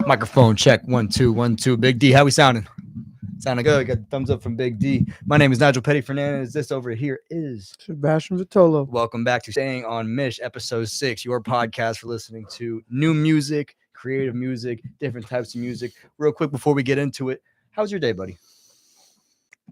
Microphone check 1 2 1 2. Big D, how we sounding? Sounding good. Got a thumbs up from Big D. My name is Nigel Petty Fernandez. This over here is Sebastian Vitolo. welcome back to Staying on Mish, episode 6, your podcast for listening to new music, creative music, different types of music. Real quick before we get into it, how's your day, buddy?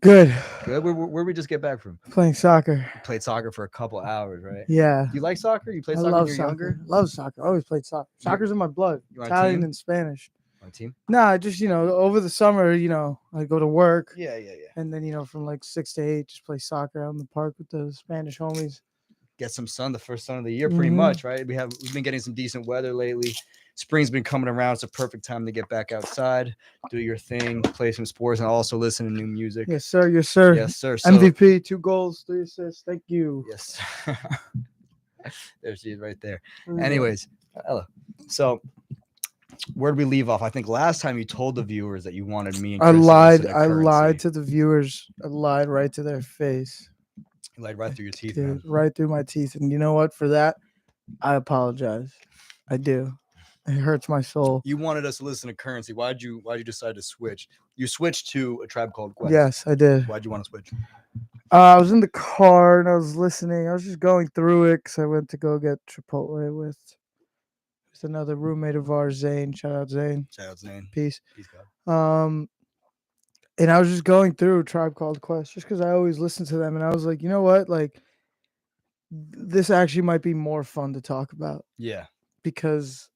Good. Good. Where we just get back from? Playing soccer. You played soccer for a couple hours, right? Yeah. Do you like soccer? You played I soccer when love you were soccer. younger? Love soccer. I always played soccer. Soccer's in my blood. You on a Italian team? and Spanish. On a team? Nah, just, over the summer, I go to work. Yeah. And then, from like 6 to 8, just play soccer out in the park with the Spanish homies. Get some sun, the first sun of the year, pretty Mhm. much, right? We've been getting some decent weather lately. Spring's been coming around. It's a perfect time to get back outside, do your thing, play some sports, and also listen to new music. Yes, sir. Yes, sir. Yes, sir. So, MVP, 2 goals, 3 assists. Thank you. yes. There she is right there. Yeah. Anyways, Ella. So, where did we leave off? I think last time you told the viewers that you wanted me and I Chris lied. to listen to I Currency. lied to the viewers. I lied right to their face. You lied right through your teeth, Dude, man. right through my teeth. And you know what? For that, I apologize. I do. It hurts my soul. You wanted us to listen to Currency. Why'd you decide to switch? You switched to A Tribe Called Quest. Yes, I did. Why'd you want to switch? I was in the car and I was listening. I was just going through it because I went to go get Chipotle with another roommate of ours, Zane. Shout out Zane. Shout out Zane. Peace. Peace, God. And I was just going through Tribe Called Quest just because I always listen to them. And I was like, you know what? Like, this actually might be more fun to talk about Yeah. because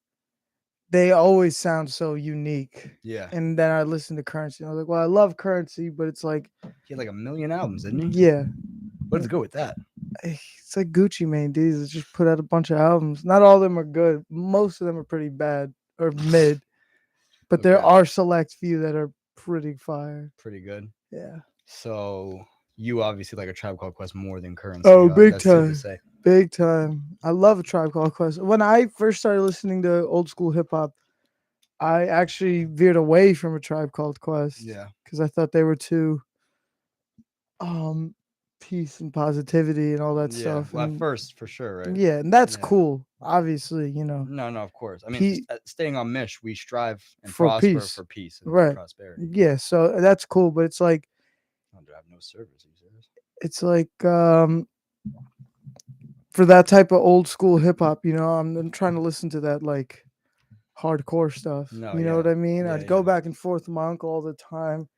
they always sound so unique. Yeah. And then I listened to Currency and I was like, well, I love Currency, but it's like, He had like 1 million albums, didn't he? yeah, Let's go with that. it's like Gucci Mane, dude. It's just put out a bunch of albums. Not all of them are good. Most of them are pretty bad or mid, but there Okay. are select few that are pretty fire. Pretty good. Yeah. So you obviously like A Tribe Called Quest more than Currency. Oh, big That's safe to time. say. Big time. I love A Tribe Called Quest. When I first started listening to old school hip hop, I actually veered away from A Tribe Called Quest. Yeah. Because I thought they were too peace and positivity and all that stuff. Well, at And first, for sure, right? yeah, and that's Yeah. cool. Obviously, No, of course. I mean, He- staying on Mish, we strive and For prosper peace. for peace and Right. prosperity. Yeah, so that's cool, but it's like I have no service. Are you serious? it's like for that type of old school hip hop, I'm trying to listen to that like hardcore stuff. No, You know yeah. what I mean? Yeah, I'd go yeah. back and forth with my uncle all the time.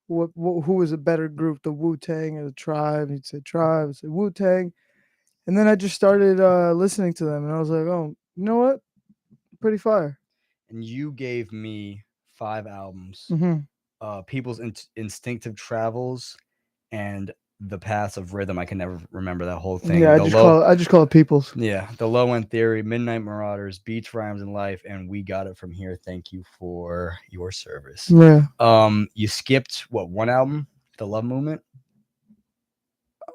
Who was a better group, the Wu Tang or the Tribe? He'd say Tribe, I'd say Wu Tang, and then I just started listening to them, and I was like, oh, you know what? Pretty fire. And you gave me 5 albums. Mm-hmm. People's Instinctive Travels and The Paths of Rhythm. I can never remember that whole thing. Yeah, The I just call it People's. Yeah, The Low End Theory, Midnight Marauders, Beats, Rhymes, and Life, and We Got It From Here. Thank you for your service. Yeah. You skipped one album? The Love Movement?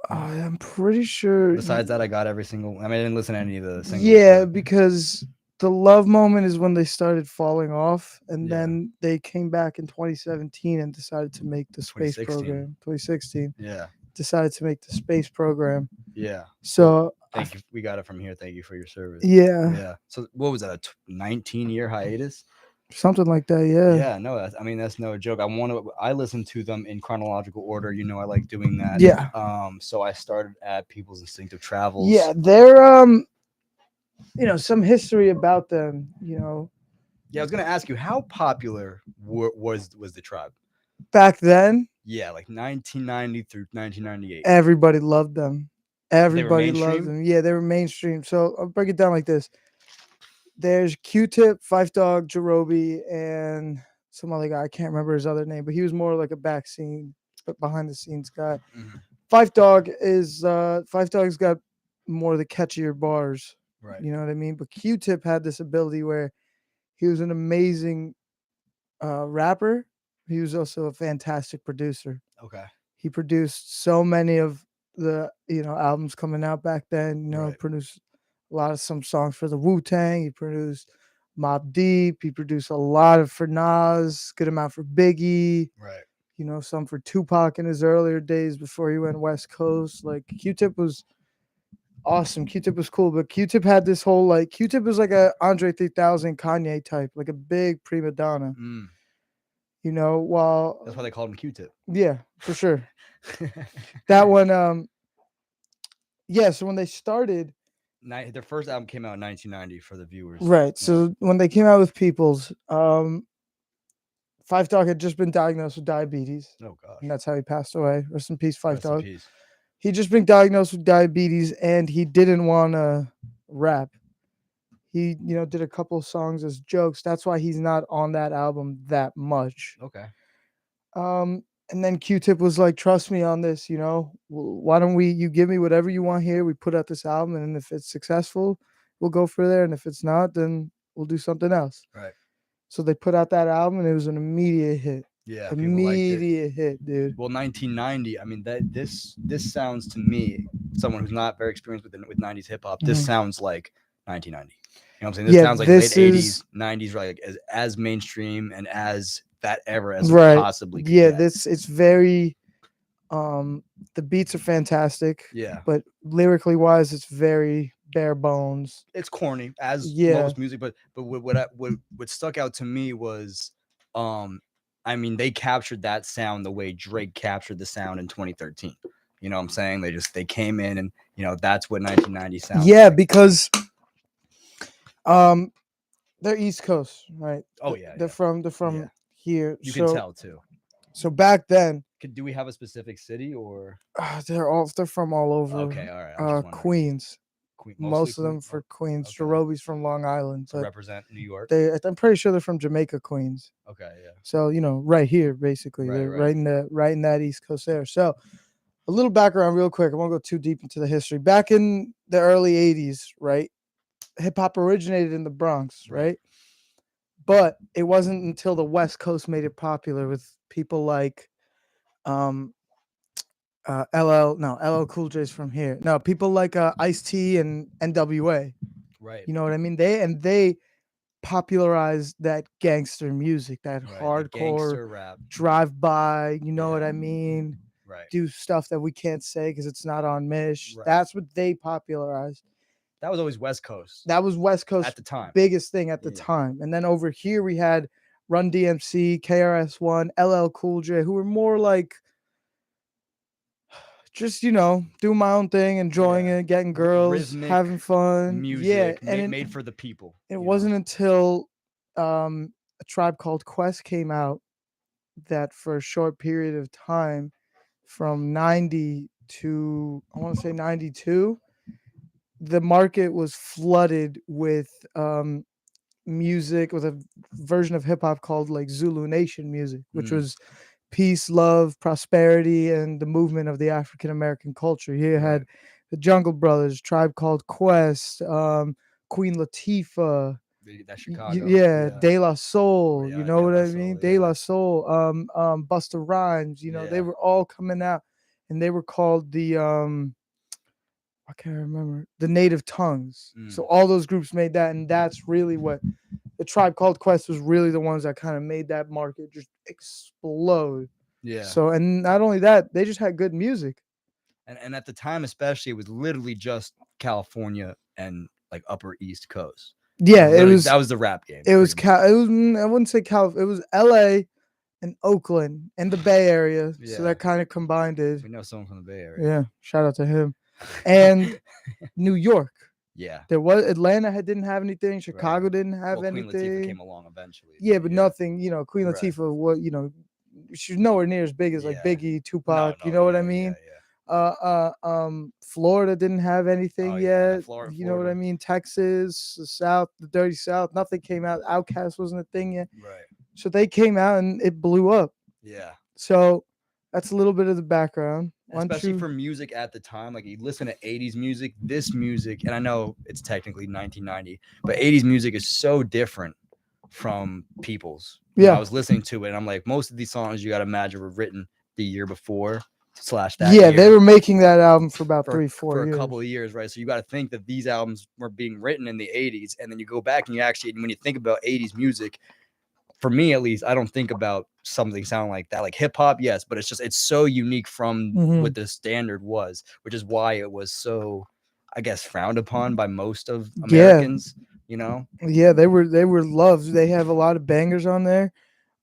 I'm pretty sure. Besides that, I got every single. I mean, I didn't listen to any of the singles. Yeah, but- because the Love Moment is when they started falling off, and Yeah. then they came back in 2017 and decided to make the space 2016. program. 2016 Yeah, decided to make the space program. yeah. So Thank you. We got it from here. Thank you for your service. yeah, Yeah. So what was that? A 19-year hiatus? something like that. Yeah. Yeah. No. That's no joke. I listen to them in chronological order. I like doing that. Yeah. So I started at People's Instinctive Travels. Yeah, they're some history about them. Yeah. I was gonna ask you, how popular was the Tribe? Back then, Yeah, like 1990 through 1998. everybody loved them. Everybody loved mainstream? them. Yeah, they were mainstream. So I'll break it down like this. There's Q-Tip, Fife Dog, Jarobi, and some other guy. I can't remember his other name, but he was more like a behind the scenes guy. Mhm. Fife Dog's got more of the catchier bars. Right. You know what I mean? But Q-Tip had this ability where he was an amazing rapper. He was also a fantastic producer. Okay. He produced so many of the albums coming out back then. Right. Produced a lot of some songs for the Wu-Tang. He produced Mobb Deep. He produced a lot for Nas, good amount for Biggie. Right. Some for Tupac in his earlier days before he went West Coast. Like Q-Tip was awesome. Q-Tip was cool, but Q-Tip had this whole like Q-Tip was like a Andre 3000 Kanye type, like a big prima donna. Mm, You know, while that's why they called him Q-Tip. yeah, for sure. That one, yeah. So when they started, Their first album came out in 1990 for the viewers. right? Yeah. So when they came out with Peoples, Five Dog had just been diagnosed with diabetes, Oh gosh. and that's how he passed away. Rest in peace, Five Rest in Dog. peace. He just been diagnosed with diabetes, and he didn't want to rap. He, did a couple songs as jokes. That's why he's not on that album that much. Okay. And then Q-Tip was like, "Trust me on this. Why don't you give me whatever you want here? We put out this album, and if it's successful, we'll go for there. And if it's not, then we'll do something else." Right. So they put out that album, and it was an immediate hit. Yeah. People liked it. Immediate hit, dude. Well, 1990. I mean, this sounds to me, someone who's not very experienced with 90s hip hop. This Mhm. sounds like 1990. You know what I'm saying? This Yeah, sounds like this late is 80s, 90s, right? Like as mainstream and as that era as it right. possibly could Yeah, get. it's very. The beats are fantastic, Yeah. but lyrically wise, it's very bare bones. It's corny as Yeah. most music, but what stuck out to me was, I mean, they captured that sound the way Drake captured the sound in 2013. You know what I'm saying? They came in and that's what 1990 sounds. Yeah, like. because they're East Coast, right? Oh yeah, They're from Yeah. here. You can tell too. So back then, Do we have a specific city or? they're from all over. Okay, all right. I'm just wondering. Queens. Most of them Queens? for Queens. Okay. Jarobi's from Long Island, To but represent New York. I'm pretty sure they're from Jamaica, Queens. Okay, yeah. So right here, basically, they're right in that East Coast there. So a little background, real quick. I won't go too deep into the history. Back in the early '80s, right, hip hop originated in the Bronx, right? But it wasn't until the West Coast made it popular with people like LL Cool J's from here. No, people like Ice-T and NWA. Right. You know what I mean? They popularized that gangster music, that hardcore gangster rap. drive by, you know what I mean? Right. Do stuff that we can't say because it's not on Mish. Right. That's what they popularized. That was always West Coast. That was West Coast at the time. Biggest thing at the time. And then over here we had Run DMC, KRS-One, LL Cool J, who were more like just do my own thing, enjoying it, getting girls, rhythmic having fun, music, and made for the people. It wasn't until A Tribe Called Quest came out that for a short period of time, from 90 to I want to say 92, the market was flooded with music, with a version of hip hop called like Zulu Nation music, which was peace, love, prosperity, and the movement of the African American culture. Here had the Jungle Brothers, Tribe Called Quest, Queen Latifah, that Chicago, De La Soul. You know De what La I mean? Soul, De La Soul, Busta Rhymes. They were all coming out, and they were called the I can't remember, the Native Tongues. So all those groups made that, and that's really what the Tribe Called Quest was really the ones that kind of made that market just explode. Yeah. So, and not only that, they just had good music. And at the time, especially, it was literally just California and like Upper East Coast. Yeah, it was. That was the rap game. It was I wouldn't say Cal. It was L.A. and Oakland and the Bay Area. Yeah. So that kind of combined it. We know someone from the Bay Area. Yeah, shout out to him. And New York. Yeah. There was Atlanta didn't have anything. Chicago didn't have anything. Queen Latifah came along eventually. Yeah, but nothing. Queen Latifah was she's nowhere near as big as like Biggie, Tupac. You know what I mean? Florida didn't have anything yet. Florida. You know what I mean? Texas, the South, the dirty South, nothing came out. Outkast wasn't a thing yet. Right. So they came out and it blew up. Yeah. So that's a little bit of the background. Especially for music at the time, like you listen to 80s music, this music, and I know it's technically 1990, but 80s music is so different from People's. Yeah. I was listening to it and I'm like, most of these songs you got to imagine were written the year before / that year. They were making that album for about 3-4 years. For a couple of years, right? So you got to think that these albums were being written in the 80s, and then you go back and you actually, when you think about 80s music, for me at least, I don't think about something sounding like that. Like hip hop, yes, but it's so unique from what the standard was, which is why it was so I guess, frowned upon by most of Yeah, Americans. You know, yeah, they were loved. They have a lot of bangers on there.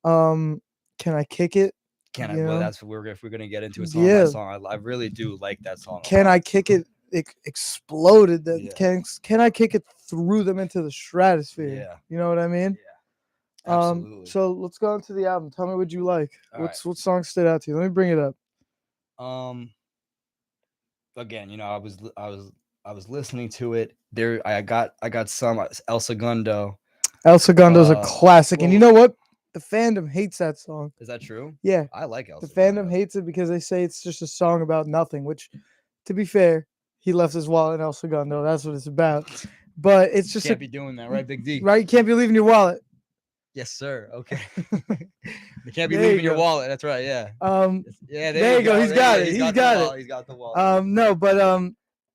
Um, can I kick it? can I? You Well, know, that's what we're if we're gonna get into it song by yeah. song. I really do like that song a Can I lot. kick it? It exploded. That Yeah, can I kick it? Threw them into the stratosphere. yeah, You know what I mean? yeah, absolutely. So let's go into the album. Tell me what you like. All right. What song stood out to you? Let me bring it up. Um, again, I was listening to it. There, I got some El Segundo. El Segundo's a Uh, classic, and you well, know what? The fandom hates that song. is that true? Yeah, I like El the fandom Segundo. hates it because they say it's just a song about nothing. Which, to be fair, he left his wallet in El Segundo. That's what it's about. But it's just a Can't be doing that, right, Big D? right. You can't be leaving your wallet. Yes, sir. Okay. They can't be There you leaving your go. wallet. That's right. Yeah. Um, Yeah. There there you you go. go. He's There you got go. it. He's He's got the got it. wallet. He's got the wallet. No, but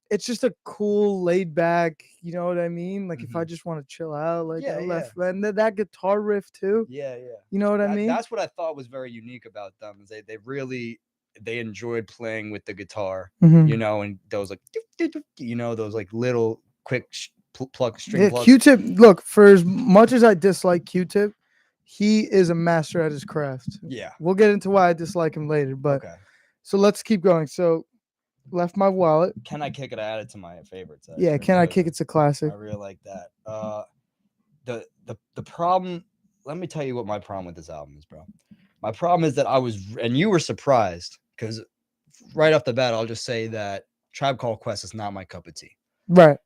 it's just a cool, laid back. You know what I mean? Like if I just want to chill out, like Yeah, I yeah. left, and that guitar riff too. Yeah, yeah. You know what I mean? That's what I thought was very unique about them. Is they really they enjoyed playing with the guitar, Mhm. you know, and those like you know those like little quick pluck string Yeah, plucks. Q-Tip. Look, for as much as I dislike Q-Tip, he is a master at his craft. Yeah. We'll get into why I dislike him later, but Okay. so let's keep going. So left my wallet. Can I kick it? I added to my favorites. Yeah, Actually, I can I really kick? do. It's a classic. I really like that. The problem. Let me tell you what my problem with this album is, bro. My problem is that I was, and you were surprised because right off the bat, I'll just say that Tribe Called Quest is not my cup of tea. Right.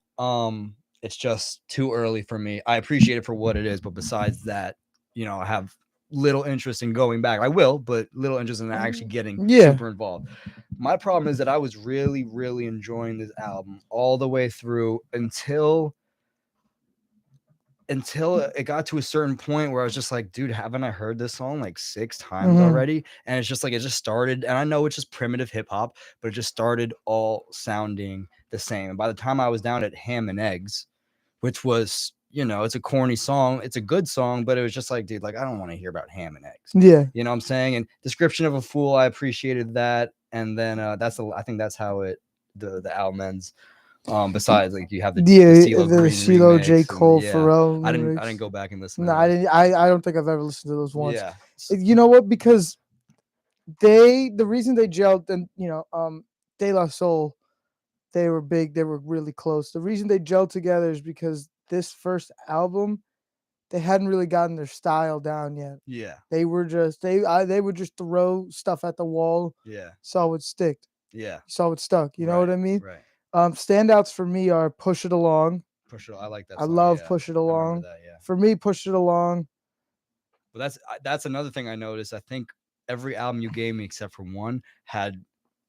It's just too early for me. I appreciate it for what it is, but besides that, you know, I have little interest in going back. I will, but little interest in actually getting Yeah. super involved. My problem is that I was really, really enjoying this album all the way through until it got to a certain point where I was just like, dude, haven't I heard this song like 6 times Mhm. already? And it's just like it just started, and I know it's just primitive hip hop, but it just started all sounding the same. And by the time I was down at Ham and Eggs, which was, you know, it's a corny song, it's a good song, but it was just like, dude, like I don't want to hear about ham and eggs. Yeah. You know what I'm saying? And Description of a Fool, I appreciated that. And then I think that's how the album ends. Besides, like you have the Yeah, CeeLo the Green CeeLo, J. remix, and Cole, yeah, Pharrell I didn't remix. go back and listen to No, I those. didn't. I don't think I've ever listened to those once. Yeah, You know what? Because the reason they gelled, and De La Soul, they were big. They were really close. The reason they gelled together is because this first album, they hadn't really gotten their style down yet. yeah, They were just they would just throw stuff at the wall, yeah, saw it stick, yeah. saw it stuck. You know what Right, I mean? right. Standouts for me are Push It Along. Push it. I like that I song. love Yeah, Push It I remember Along. that. Yeah. For me, Push It Along. But that's another thing I noticed. I think every album you gave me except for one had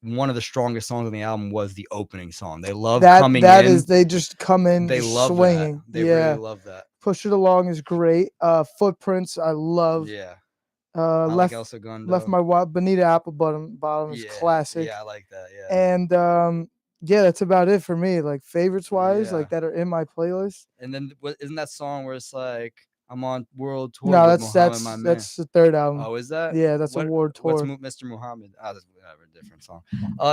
one of the strongest songs on the album was the opening song. They love coming That in. is, they just come in They just love that. swinging. They really Yeah, love that. Push It Along is great. Footprints, I love. Yeah. I like Left El left Segundo. my Bonita Apple Bottom is Yeah. classic. Yeah, I like that. Yeah. And yeah, that's about it for me. Like favorites wise, Yeah. like that are in my playlist. And then isn't that song where it's like I'm on world tour No, with Muhammad, my man? that's the third album. Oh, is that? Yeah, that's a world What's tour. Mr. Muhammad? Ah, that's whatever, different song.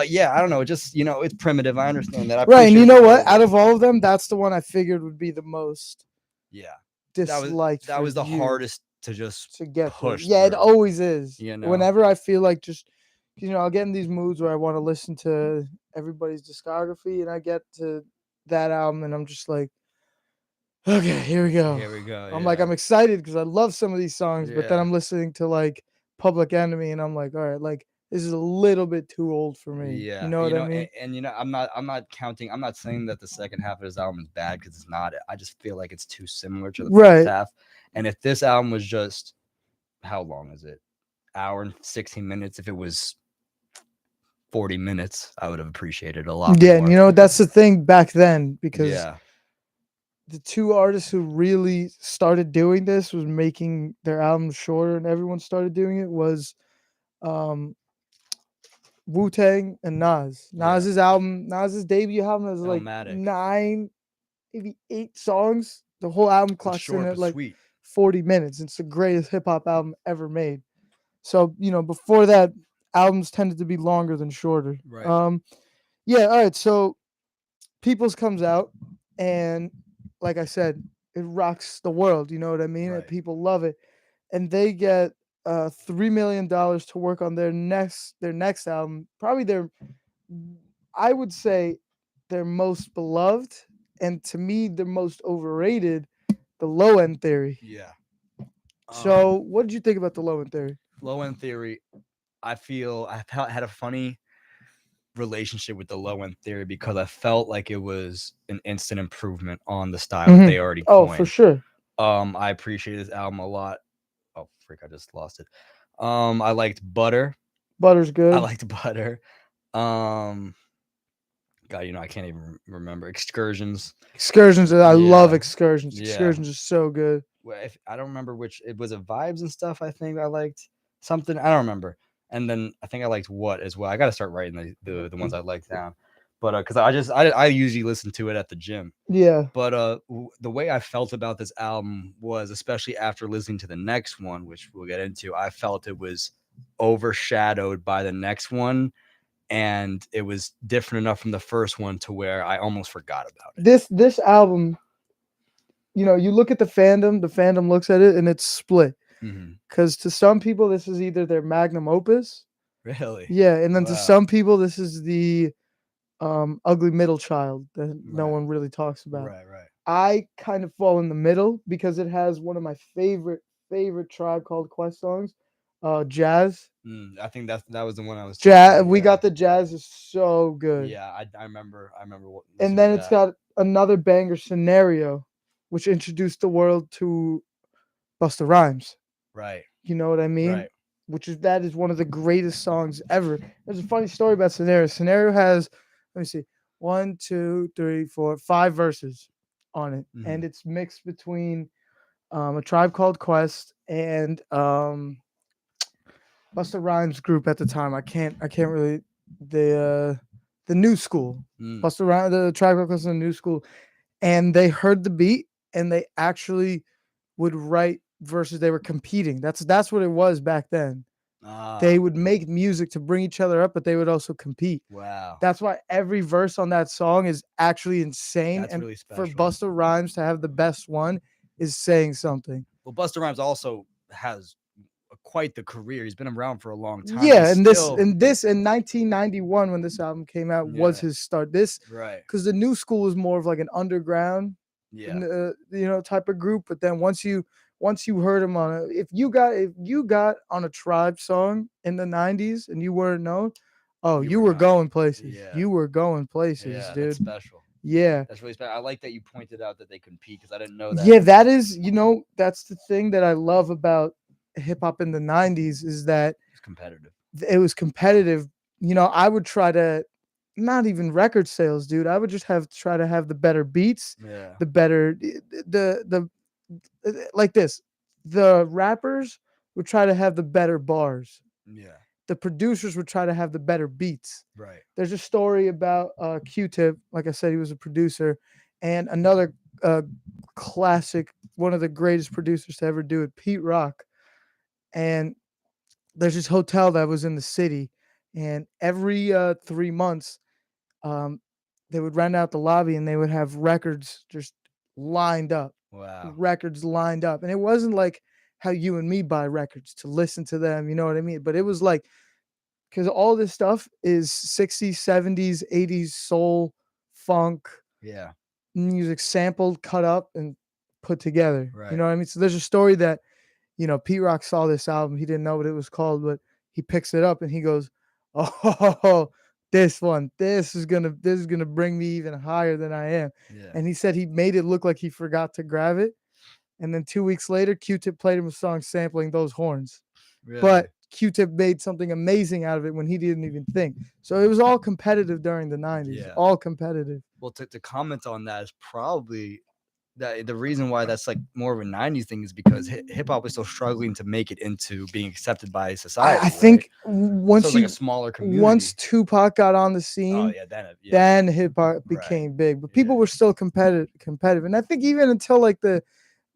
Yeah, I don't know. Just it's primitive. I understand that. I Right, and appreciate you it know for what? it Out is. of all of them, that's the one I figured would be the most Yeah, disliked that for was the you hardest to just to get through. push Yeah, it through. always is. You know? Whenever I feel like just, I'll get in these moods where I want to listen to everybody's discography, and I get to that album, and I'm just like, okay, here we go. Here we go. I'm like, I'm excited because I love some of these songs, but then Yeah. I'm listening to like Public Enemy, and I'm like, all right, like this is a little bit too old for me. You Yeah, know what I mean? and I'm not counting. I'm not saying that the second half of his album is bad because it's not. I just feel like it's too similar to the first Right. half. And if this album was just how long is it? Hour and 16 minutes. If it was 40 minutes, I would have appreciated it a lot Yeah, and more. that's the thing back then because Yeah, the two artists who really started doing this was making their albums shorter, and everyone started doing it was um Wu Tang and Nas. Yeah. Nas's debut album was like Illmatic. 9, maybe 8 songs. The whole album It's clocks in short at but like sweet. 40 minutes. It's the greatest hip hop album ever made. So, before that, albums tended to be longer than shorter. Right. Yeah, all right. So People's comes out, and like I said, it rocks the world. You know what I mean? And Right. people love it, and they get $3 million to work on their next album. Probably I would say, their most beloved, and to me, the most overrated, the Low End Theory. Yeah. So, what did you think about the Low End Theory? Low End Theory, I feel had a funny relationship with the Low End Theory because I felt like it was an instant improvement on the style that they already Oh, for coined. sure. I appreciate this album a lot. Oh freak, I just lost it. I liked Butter. Butter's I good. liked Butter. Um, God, I can't even remember Excursions. Excursions, I love Yeah, Excursions. yeah. Excursions are so good. If I don't remember which it was, a Vibes and Stuff. I think I liked something. I don't remember. And then I think I liked What as well. I got to start writing the ones I liked down. But because I usually listen to it at the gym. Yeah. But the way I felt about this album was, especially after listening to the next one, which we'll get into, I felt it was overshadowed by the next one, and it was different enough from the first one to where I almost forgot about it. This album, you look at the fandom looks at it and it's split. Mm-hmm. Because to some people, this is either their magnum opus. Really? Yeah. And then to Wow. some people, this is the ugly middle child that no Right. one really talks about. Right, right. I kind of fall in the middle because it has one of my favorite Tribe Called Quest songs, Jazz. I think that was the one I was Jazz. thinking. We Yeah. Got the Jazz is so good. Yeah, I remember what And listening then to it's that. got another banger, Scenario, which introduced the world to Busta Rhymes. Right. You know what I mean? Right. That is one of the greatest songs ever. There's a funny story about Scenario. Scenario has, let me see, 1, 2, 3, 4, 5 verses on it, Mhm. and it's mixed between a Tribe Called Quest and Busta Rhymes group at the time. I can't really, the New School. Mm. Busta Rhymes, the Tribe Called Quest, and the New School, and they heard the beat and they actually would write verses. They were competing. That's what it was back then. They would make music to bring each other up, but they would also compete. Wow. That's why every verse on that song is actually insane. That's and really for special. Busta Rhymes to have the best one is saying something. Well, Busta Rhymes also has quite the career. He's been around for a long time. Yeah, He's and still, this in 1991 when this album came out was Yeah. his start. This right. because the New School was more of like an underground, Yeah. type of group. But then once you heard him on if you got on a Tribe song in the 90s and you weren't known, oh, you were going places. Yeah. You were going places, Yeah, dude. that's special. Yeah. That's really special. I like that you pointed out that they compete because I didn't know that. Yeah, that is, that's the thing that I love about hip hop in the 90s is that It's competitive. it was competitive. I would try to, not even record sales, dude. I would just try to have the better beats, Yeah. the better the like this. The rappers would try to have the better bars. Yeah. The producers would try to have the better beats. Right. There's a story about Q-Tip. Like I said, he was a producer, and another classic, one of the greatest producers to ever do it, Pete Rock. And there's this hotel that was in the city, and every 3 months, um, they would rent out the lobby, and they would have records just lined up, Wow. and it wasn't like how you and me buy records to listen to them. You know what I mean? But it was like, because all this stuff is 60s, 70s, 80s soul, funk Yeah. music, sampled, cut up, and put together. Right. You know what I mean? So there's a story that, Pete Rock saw this album. He didn't know what it was called, but he picks it up and he goes, "Oh, this one, this is gonna bring me even higher than I am." Yeah. And he said he made it look like he forgot to grab it. And then 2 weeks later, Q-Tip played him a song sampling those horns. Really? But Q-Tip made something amazing out of it when he didn't even think. So it was all competitive during the 90s. Yeah. All competitive. Well, to comment on that is probably that the reason why that's like more of a 90s thing is because hip hop is still struggling to make it into being accepted by society. I think once so it's like a smaller community. once Tupac got on the scene, Oh yeah, yeah. then hip hop became big. But people were still competitive. And I think even until like the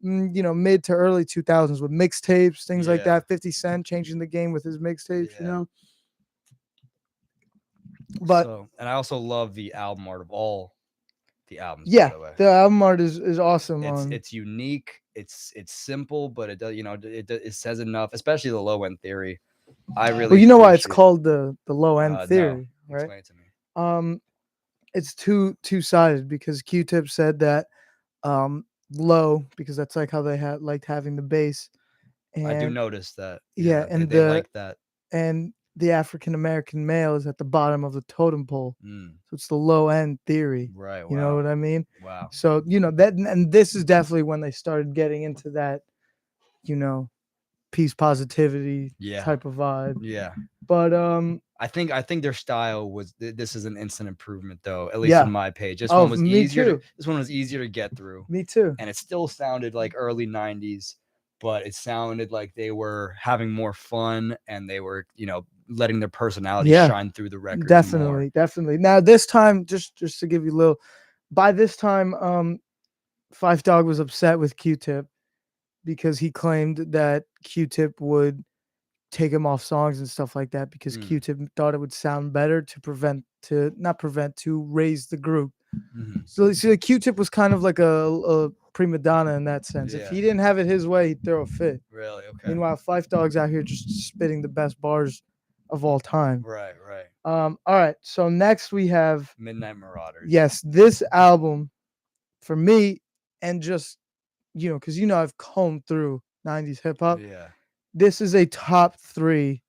mid to early 2000s with mixtapes, things like that, 50 Cent changing the game with his mixtapes, But and I also love the album art of all the albums, by Yeah, the way. the album art is awesome It's on. it's unique. It's simple, but it does, it says enough, especially the low end theory. I Well, really you know why it's appreciate. called the low end No, theory, right? explain it to me. Um, it's two-sided because Q-Tip said that low because that's like how they had liked having the bass, I do and notice that. yeah, Yeah, they like that. and the African American male is at the bottom of the totem pole. Mm, So it's the low end theory. right. You know Wow. what I mean? Wow. So, that, and this is definitely when they started getting into that, you know, peace positivity Yeah. type of vibe. Yeah. But I think their style was this is an instant improvement though, at least in yeah. my page. Oh, me too. This one was easier to get through. Me too. And it still sounded like early 90s, but it sounded like they were having more fun and they were, letting their personality Yeah, shine through the records more. definitely, definitely. Now this time, just to give you a little, by this time, Five Dog was upset with Q-Tip because he claimed that Q-Tip would take him off songs and stuff like that because Mm, Q-Tip thought it would sound better to not prevent to raise the group. mhm. So see, the Q-Tip was kind of like a prima donna in that sense. If Yeah. he didn't have it his way, he'd throw a fit. Really? Okay. Meanwhile, Five Dog's out here just spitting the best bars of all time. Right, right. All right. So next we have, Midnight Marauders. yes, this album for me, and just because I've combed through '90s hip hop. Yeah. This is a top 3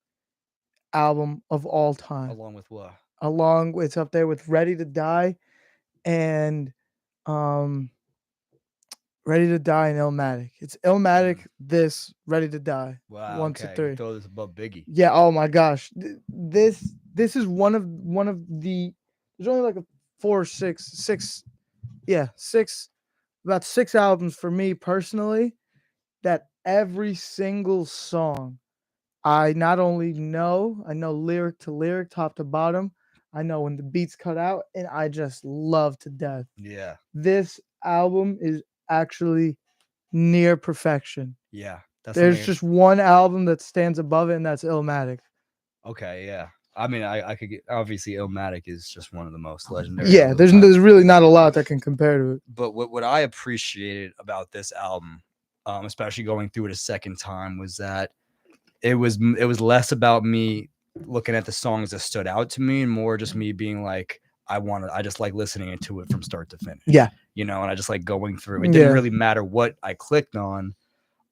album of all time. Along with what? It's up there with Ready to Die and um Ready to Die and Illmatic. It's Illmatic, this, Ready to Die. Wow, 1 to okay. You 3. throw this above Biggie. Yeah, oh my gosh. This is one of the, there's only like a 4 or 6, yeah, 6, about 6 albums for me personally that every single song I not only I know lyric to lyric, top to bottom. I know when the beats cut out, and I just love to death. Yeah. This album is actually near perfection. Yeah. That's There's something. just one album that stands above it, and that's Illmatic. Okay, yeah. I mean, I could get, obviously Illmatic is just one of the most legendary. Yeah, of the time. there's really not a lot that can compare to it. But what I appreciated about this album, especially going through it a second time, was that it was less about me looking at the songs that stood out to me and more just me being like, I just like listening to it from start to finish. Yeah. And I just like going through. It didn't really matter what I clicked on.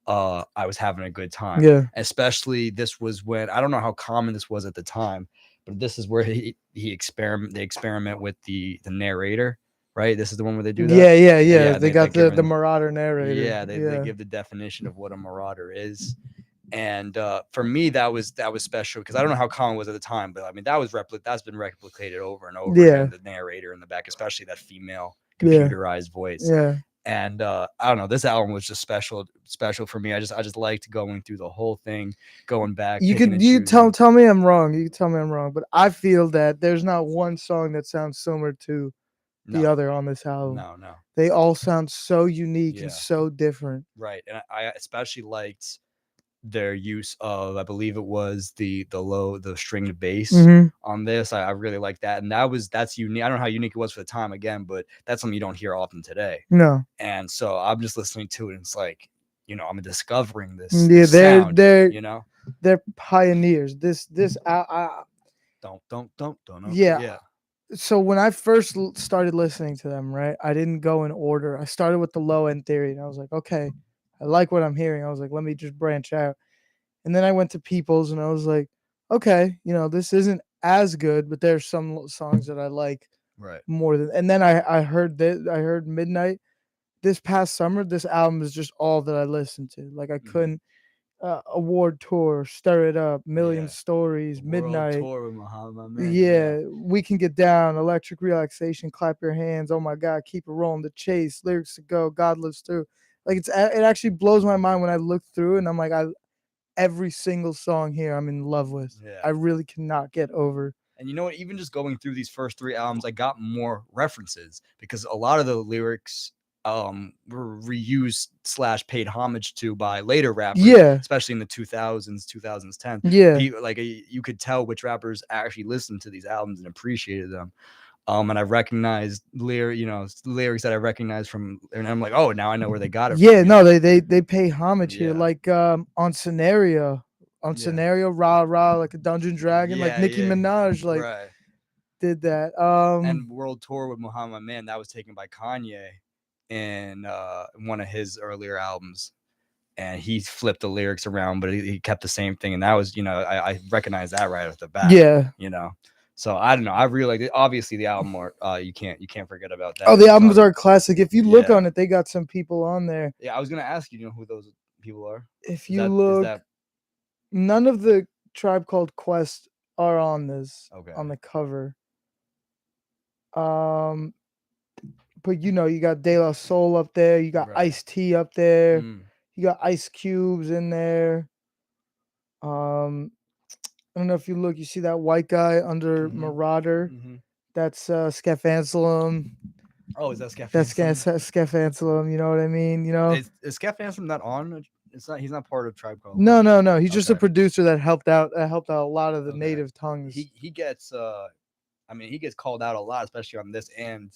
I was having a good time. Yeah. Especially this was when, I don't know how common this was at the time, but this is where they experiment with the narrator, right? This is the one where they do that. Yeah. They got the Marauder narrator. Yeah, they give the definition of what a marauder is. And for me, that was special because I don't know how common it was at the time, but I mean that's been replicated over and over again. The narrator in the back, especially that female computerized voice. Yeah. And I don't know, this album was just special for me. I just liked going through the whole thing, going back. You tell me I'm wrong. You can tell me I'm wrong, but I feel that there's not one song that sounds similar to the other on this album. No. They all sound so unique and so different. Right, and I especially liked their use of, I believe it was the stringed bass on this. I really like that, and that's unique. I don't know how unique it was for the time again, but that's something you don't hear often today. No. And so I'm just listening to it, and it's like, I'm discovering this. Yeah, sound, they're pioneers. This don't. Yeah. So when I first started listening to them, right, I didn't go in order. I started with the low end theory, and I was like, okay, I like what I'm hearing. I was like, let me just branch out. And then I went to People's, and I was like, okay, this isn't as good, but there's some songs that I like more than. And then I heard Midnight this past summer. This album is just all that I listened to. Like I couldn't. Award Tour, Stir It Up, Million Stories, Midnight. World Tour with Muhammad, my man. Yeah, We Can Get Down, Electric Relaxation, Clap Your Hands, Oh My God, Keep It Rolling, The Chase, Lyrics to Go, God Lives Through. Like it actually blows my mind when I look through and I'm like, every single song here I'm in love with. Yeah. I really cannot get over. And you know what? Even just going through these first 3 albums, I got more references because a lot of the lyrics were reused / paid homage to by later rappers, especially in the 2000s, 2010. Yeah, like you could tell which rappers actually listened to these albums and appreciated them. And I recognized lyrics that I recognized from, and I'm like, oh, now I know where they got it Yeah, from. no, they pay homage here, Yeah. like on Yeah. scenario, rah rah, like a Dungeon Dragon, like Yeah, Nicki yeah, Minaj, like right. did that. And World Tour with Muhammad Man, that was taken by Kanye in one of his earlier albums. And he flipped the lyrics around, but he kept the same thing. And that was, I recognize that right off the bat. Yeah. So I don't know. I really like it. Obviously the album art. You can't forget about Oh, that. the You albums talk, are a classic. If you look yeah, on it, they got some people on there. yeah. I was gonna ask you, who those people are? If Is you that look, none of the Tribe Called Quest are on this okay? on the cover. Um, but you got De La Soul up there. You got Right. Ice T up there. Mm, You got Ice Cubes in there. I don't know if you look, you see that white guy under mhm, Marauder. mhm. That's Skef Anselm. Oh, is that Skeff That's Handsome? Skef Anselm. You know what I mean? Is Skeff Handsome not on? It's not. He's not part of Tribe Called No, Quest. no, no. He's just a Okay. producer that helped out. Helped out a lot of the Okay. native tongues. He gets. I mean, he gets called out a lot, especially on this and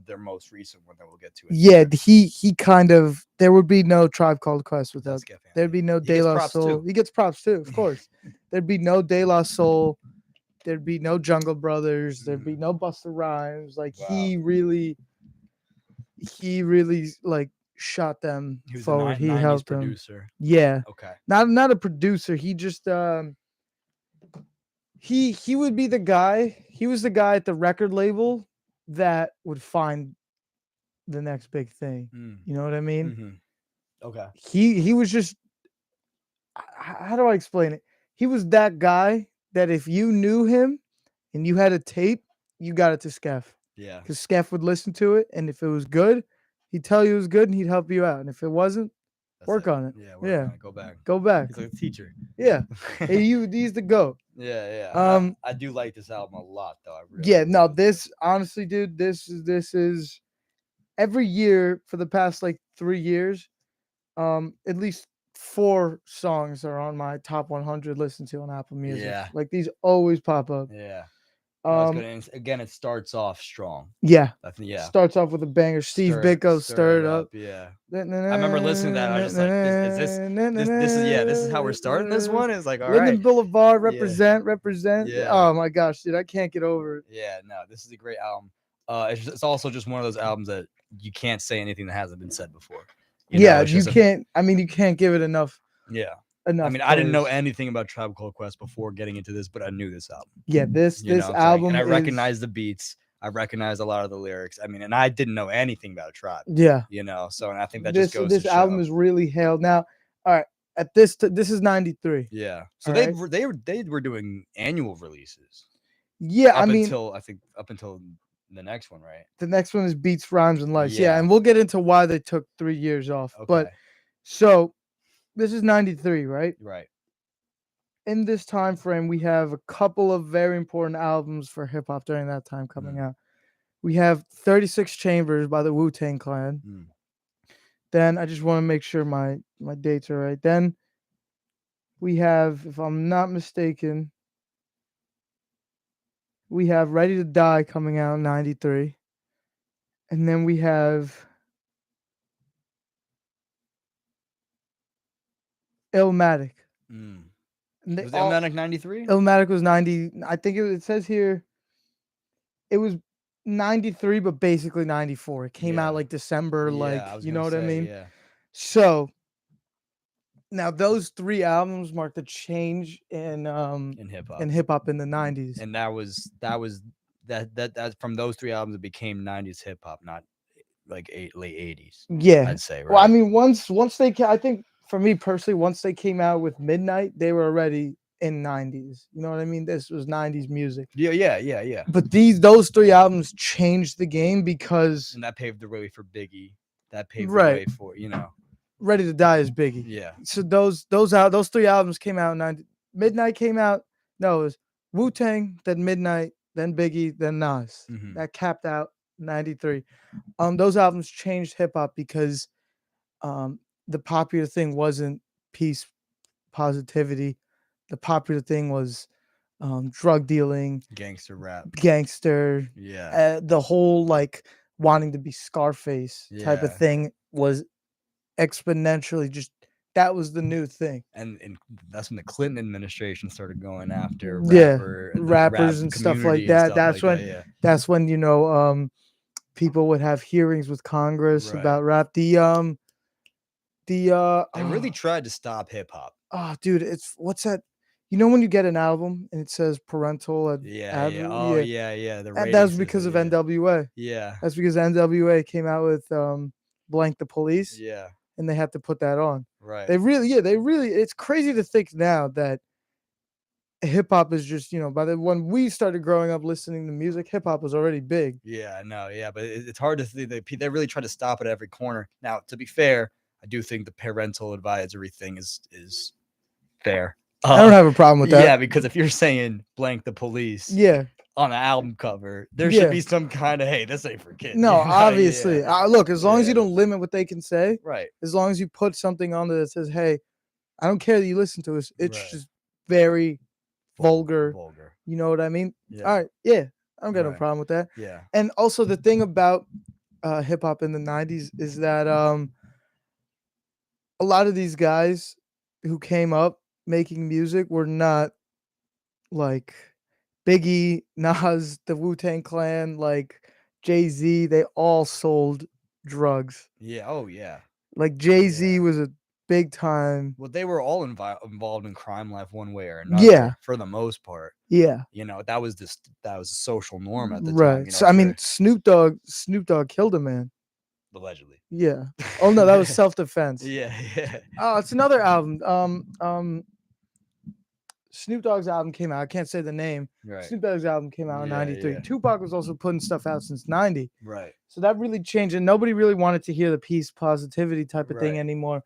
their most recent one that we'll get to. Yeah, he kind of. There would be no Tribe Called Quest Is that without. Skeff Handsome? There'd be no He De gets La props Soul. too. He gets props too, of course. There'd be no De La Soul. There'd be no Jungle Brothers. There'd be no Busta Rhymes. Like Wow. he really like shot them He was a forward. He 90s helped them. producer. Yeah, Okay. not a producer. He just he would be the guy. He was the guy at the record label that would find the next big thing. Mm. You know what I mean? Mm-hmm. Okay. He was just how do I explain it? He was that guy that if you knew him and you had a tape, you got it to Skeff. Yeah. Because Skeff would listen to it, and if it was good, he'd tell you it was good and he'd help you out. And if it wasn't, That's work on it. Yeah. Yeah. On it. Go back. Go back. He's like a teacher. Yeah. Hey, he's the goat. Yeah. I do like this album a lot, though. I really, Yeah, no, really do. this honestly, dude, this is every year for the past like 3 years, at least 4 songs are on my top 100 listened to on Apple Music. Yeah. Like these always pop up. Yeah. No, it's good. Um, And again, it starts off strong. yeah, I think. Yeah. starts off with a banger. Steve Biko, Stir It Up. Yeah. I I remember listening to that. I was just like, this is how we're starting this one. It's like, all Linden right. Boulevard, Yeah. represent. Yeah. Oh my gosh, dude, I can't get over it. Yeah, no, this is a great album. It's also just one of those albums that you can't say anything that hasn't been said before. Yeah, it's you just can't. I mean, you can't give it enough. Yeah. Enough. I mean, I didn't know praise. anything about Tribe Called Quest before getting into this, but I knew this album. Yeah, this album and I is recognized the beats. I recognized a lot of the lyrics. I mean, and I didn't know anything about a Tribe. Yeah. So and I think that this just goes this to album show. is really hailed. Now, all right, at this this is 93. Yeah. So All they right. they were doing annual releases. Yeah, Up I mean, until the next one, right? the next one is Beats, Rhymes, and Lights. Yeah, Yeah. and we'll get into why they took 3 years off. But Okay. so this is 93, right? Right. In this time frame, we have a couple of very important albums for hip hop during that time coming out. We have 36 Chambers by the Wu-Tang Clan. Mm. Then I just want to make sure my dates are right. Then we have, if I'm not mistaken, we have Ready to Die coming out in 93. And then we have Illmatic. Mm. And Was Illmatic 93? Illmatic was 90. I think it says here it was 93, but basically 94. It came out like December, like, I was you gonna know what I say, mean? Yeah. So now those 3 albums marked a change in hip hop. in the 90s. And that was that from those 3 albums it became 90s hip hop, not like late 80s. Yeah. I'd say, right? Well, I mean, once they I think for me personally, once they came out with Midnight, they were already in 90s. You know what I mean? This was 90s music. Yeah. But those 3 albums changed the game because And that paved the way for Biggie. That paved Right. the way for, Ready to Die is Biggie. Yeah. So those 3 albums came out in 90. Midnight came out. No, it was Wu-Tang, then Midnight, then Biggie, then Nas. Mhm. That capped out 93. Those albums changed hip hop because the popular thing wasn't peace, positivity. The popular thing was drug dealing, Gangster rap. gangster, Yeah. the whole like wanting to be Scarface type of Yeah. thing was exponentially just that was the new thing. And that's when the Clinton administration started going after Yeah, the rap rappers and stuff like community and that. stuff like that. Yeah. That's when people would have hearings with Congress Right. about rap. The They really tried to stop hip hop. dude, it's what's that? You know when you get an album and it says parental Yeah, yeah. adver Oh, yeah, yeah. The and rating that's because system. of Yeah. NWA. Yeah. That's because NWA came out with Blank the Police Yeah. and they had to put that on. Right. They really it's crazy to think now that hip hop is just, by the when we started growing up listening to music, hip hop was already big. Yeah, no, yeah, but it's hard to see. They really try to stop at every corner. Now, to be fair, I do think the parental advisory thing is fair. I don't have a problem with Yeah, that. because if you're saying blank the police Yeah. on an album cover, there Yeah. should be some kind of hey, this ain't for kids. No, You know? obviously. Yeah. Look, as long as you Yeah. don't limit what they can say, Right. as long as you put something on there that says, "Hey, I don't care that you listen to us. It's Right. just very vulgar." Vulgar. You know what I mean? Yeah. All right. Yeah. I don't got no Right. problem with that. Yeah. And also the thing about hip hop in the 90s is that a lot of these guys who came up making music were not like Biggie, Nas, the Wu-Tang Clan, like Jay-Z, they all sold drugs. Yeah. Oh, yeah. Like Jay-Z Yeah. was a big time. Well, they were all involved in crime life one way or another. Yeah. For the most part. Yeah. That was a social norm at the time. Right. So I mean, Snoop Dogg killed a man. Allegedly. Yeah. Oh no, that was self-defense. Yeah. Oh, it's another album. Snoop Dogg's album came out. I can't say the name. Right. Snoop Dogg's album came out in Yeah, '93. yeah. Tupac was also putting stuff out since '90. Right. So that really changed, and nobody really wanted to hear the peace, positivity type of thing Right. anymore.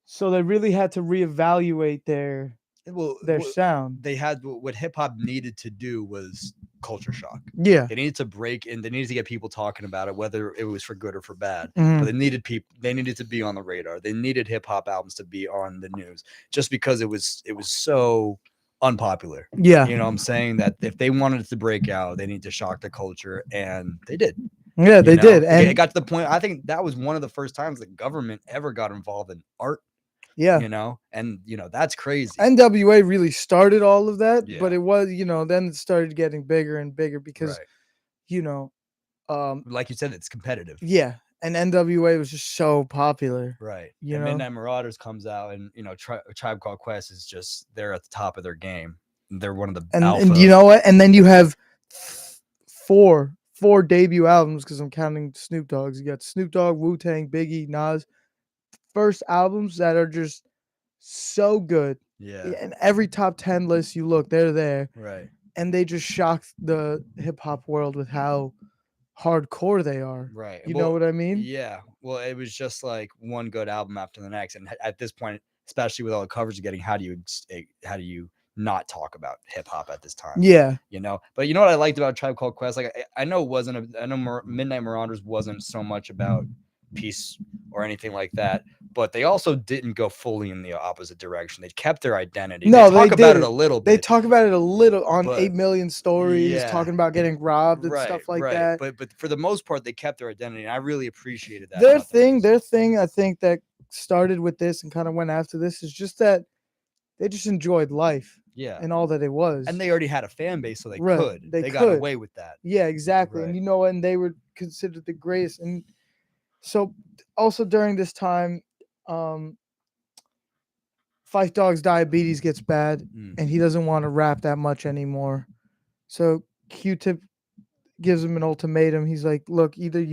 So they really had to reevaluate their Well, sound. they had what hip hop needed to do was culture shock. Yeah. They needed to break in. They needed to get people talking about it, whether it was for good or for bad. Mhm. But they needed people. They needed to be on the radar. They needed hip hop albums to be on the news, just because it was so unpopular. Yeah. You know what I'm saying? That if they wanted it to break out, they need to shock the culture, and they did. Yeah, they did. And it got to the point. I think that was one of the first times the government ever got involved in art. yeah. And that's crazy. NWA really started all of that, but Yeah. it was, then it started getting bigger and bigger because, Right. Like you said, it's competitive. yeah, and NWA was just so popular. Right. You And know? Midnight Marauders comes out, and Tribe Called Quest is just they're at the top of their game. They're one of the alpha. And you know what? And then you have four debut albums because I'm counting Snoop Dogg's. You got Snoop Dogg, Wu-Tang, Biggie, Nas. First albums that are just so good. Yeah. And every top 10 list you look, they're there. Right. And they just shocked the hip hop world with how hardcore they are. Right. You know what I mean? Yeah. Well, it was just like one good album after the next, and at this point, especially with all the coverage you're getting, how do you not talk about hip hop at this time? Yeah. But you know what I liked about Tribe Called Quest? Like I know Midnight Marauders wasn't so much about peace or anything like that, but they also didn't go fully in the opposite direction. They kept their identity. No, they talk they about did. it a little bit. They talk about it a little on But- 8 Million Stories, Yeah. talking about getting robbed and stuff like that. But for the most part, they kept their identity, and I really appreciated that. Their about them. thing, I think that started with this and kind of went after this is just that they just enjoyed life Yeah. and all that it was. And they already had a fan base, so they Right, could. they got could. away with that. Yeah, exactly. Right. And and they were considered the greatest. And so also during this time, Phife Dawg's diabetes gets bad and he doesn't want to rap that much anymore. So Q-Tip gives him an ultimatum. He's like, look, either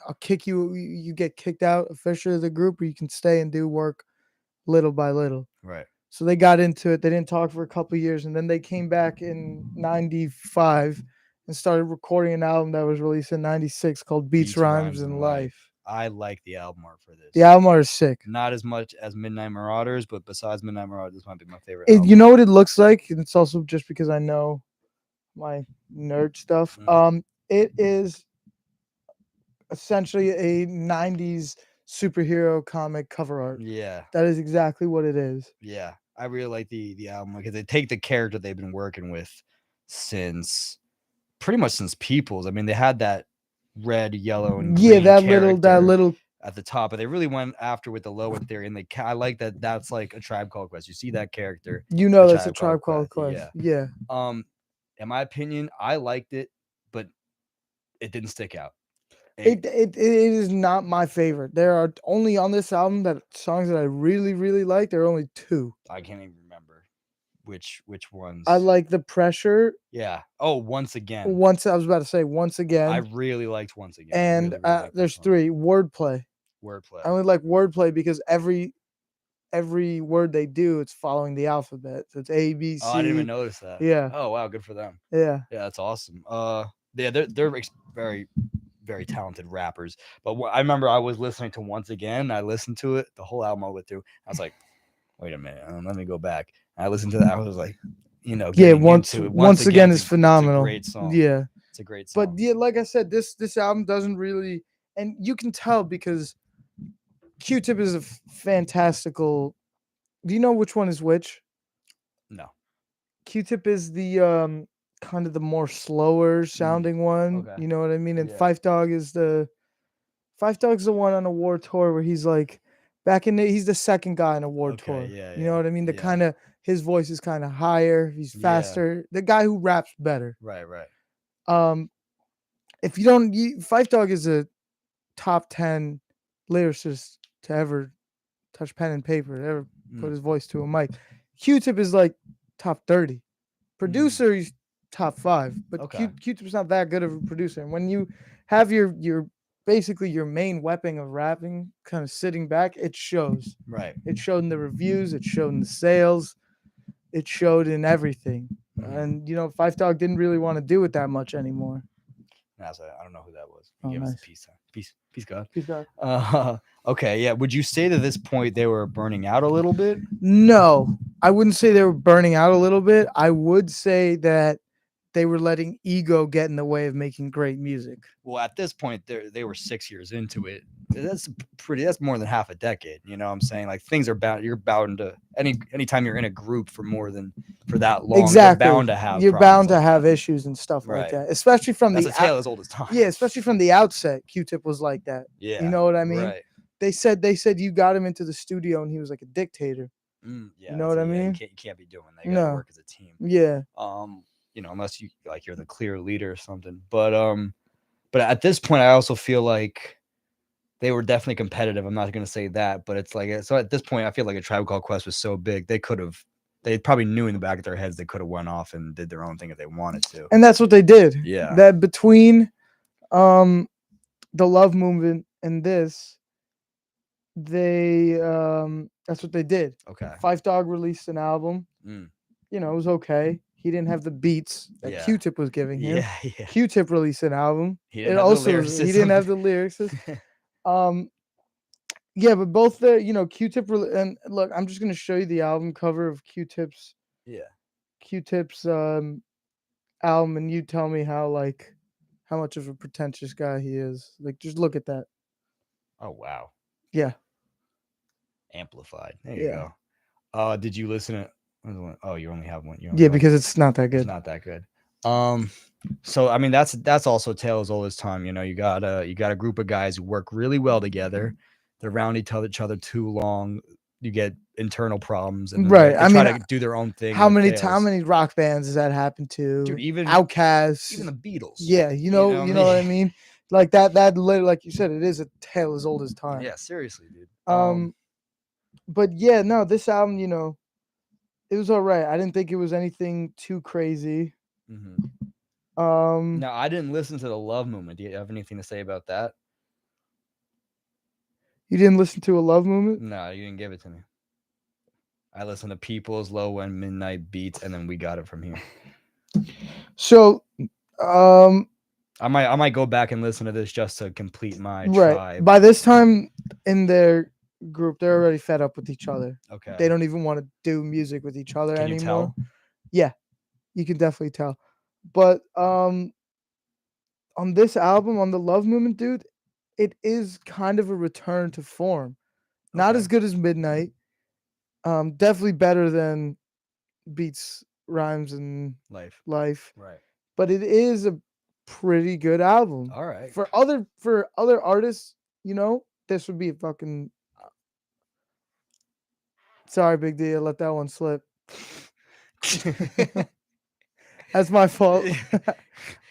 I'll kick you, you get kicked out officially of the group, or you can stay and do work little by little. Right. So they got into it. They didn't talk for a couple of years, and then they came back in '95 and started recording an album that was released in '96 called Beats, Rhymes, and Life. I like the album art for this. The album art is sick. Not as much as Midnight Marauders, but besides Midnight Marauders, this might be my favorite album. You know what it looks like? And it's also just because I know my nerd stuff. It is essentially a '90s superhero comic cover art. Yeah. That is exactly what it is. Yeah. I really like the album because they take the character they've been working with since pretty much since Peoples. I mean, they had that red, yellow, and Yeah, green that character little. at the top, but they really went after with the low end theory, and I like that. That's like a Tribe Called Quest. You see that character, You a know, that's a Tribe Called Tribe Called Quest. Quest. Yeah. Yeah. In my opinion, I liked it, but it didn't stick out. It is not my favorite. There are only on this album that songs that I really like. There are only two. I can't even remember which ones. I like The Pressure. Yeah. Oh, Once Again. Once I was about to say Once I Again, really liked Once Again. I and really liked that there's song. three. Wordplay. Wordplay. I only like Wordplay because every word they do, it's following the alphabet. So it's A, B, Oh, I didn't even C. notice that. Yeah. Oh, wow, good for them. Yeah. Yeah, that's awesome. Yeah, they're very very talented rappers. But I remember I was listening to Once Again. I listened to it the whole album I went through. I was like, wait a minute, let me go back. And I listened to that. I was like, Yeah, getting into it. Once again it's is phenomenal. It's a great song. Yeah. It's a great But song. yeah, like I said, this album doesn't really, and you can tell because Q-Tip is a fantastical. Do you know which one is which? No. Q-Tip is the kind of the more slower sounding one. Okay. You know what I mean? And Yeah. Five Dog's the one on a war tour where he's like he's the second guy on a war Okay, tour. yeah, You know yeah, what I mean? The yeah. kind of his voice is kind of higher. He's Yeah. faster. The guy who raps better. Right. If you don't, Five Dog is a top 10 lyricist to ever touch pen and paper, to ever put his voice to a mic. Q-Tip is like top 30. Producer, he's top 5, but Okay. Q-Tip's not that good of a producer. And when you have your basically your main weapon of rapping kind of sitting back, it shows. Right. It showed in the reviews, it showed in the sales, it showed in everything. And Five Dog didn't really want to do it that much anymore. I don't know who that was. Oh, Give us nice. the peace sign. Peace, God. Peace God. Okay, yeah. Would you say to this point they were burning out a little bit? No, I wouldn't say they were burning out a little bit. I would say that they were letting ego get in the way of making great music. Well, at this point, they were 6 years into it. That's That's more than half a decade. You know what I'm saying? Like things are bound. You're bound to anytime you're in a group for that long. Exactly. You're bound to have issues and stuff like Right. that. Especially from That's a tale as old as time. Yeah, especially from the outset, Q-Tip was like that. Yeah. You know what I mean? Right. They said you got him into the studio and he was like a dictator. Yeah. You know what I mean? You can't be doing that. You gotta work as a team. Yeah. Unless you're the clear leader or something. But at this point, I also feel like they were definitely competitive. I'm not going to say that, but it's like, so at this point, I feel like a Tribe Called Quest was so big, they probably knew in the back of their heads they could have went off and did their own thing if they wanted to. And that's what they did. Yeah. That between the Love Movement and this, that's what they did. Okay. Five Dog released an album. It was okay. He didn't have the beats that Q-Tip was giving him. Yeah. Q-Tip released an album. He didn't have the lyrics. Yeah, but both Q-Tip and look, I'm just gonna show you the album cover of Q-Tip's. Yeah. Q-Tip's album, and you tell me how much of a pretentious guy he is. Like, just look at that. Oh wow. Yeah. Amplified. There you go. Did you listen to? Oh, you only have one. Because it's not that good. It's not that good. So I mean that's also a tale as old as time. You got a group of guys who work really well together. They're around each other too long. You get internal problems, and right. They try to do their own thing. How many rock bands does that happen to? Dude, even Outkast, even the Beatles. Yeah, you know what I mean. Like that like you said, it is a tale as old as time. Yeah, seriously, dude. But yeah, no, this album, it was all right. I didn't think it was anything too crazy. Now, I didn't listen to the Love Movement. Do you have anything to say about that? You didn't listen to a Love Movement? No, you didn't give it to me. I listened to People's, Low End, Midnight Beats, and then we got it from here. So, I might go back and listen to this just to complete my right. tribe. By this time in their group, they're already fed up with each other. Okay. They don't even want to do music with each other anymore. You tell? Yeah, you can definitely tell. But on this album, on the Love Movement, dude, it is kind of a return to form. Not as good as Midnight. Definitely better than Beats Rhymes and Life. Life, Right. but it is a pretty good album. All right. For other artists, this would be a fucking. Sorry, Big D, I let that one slip. That's my fault.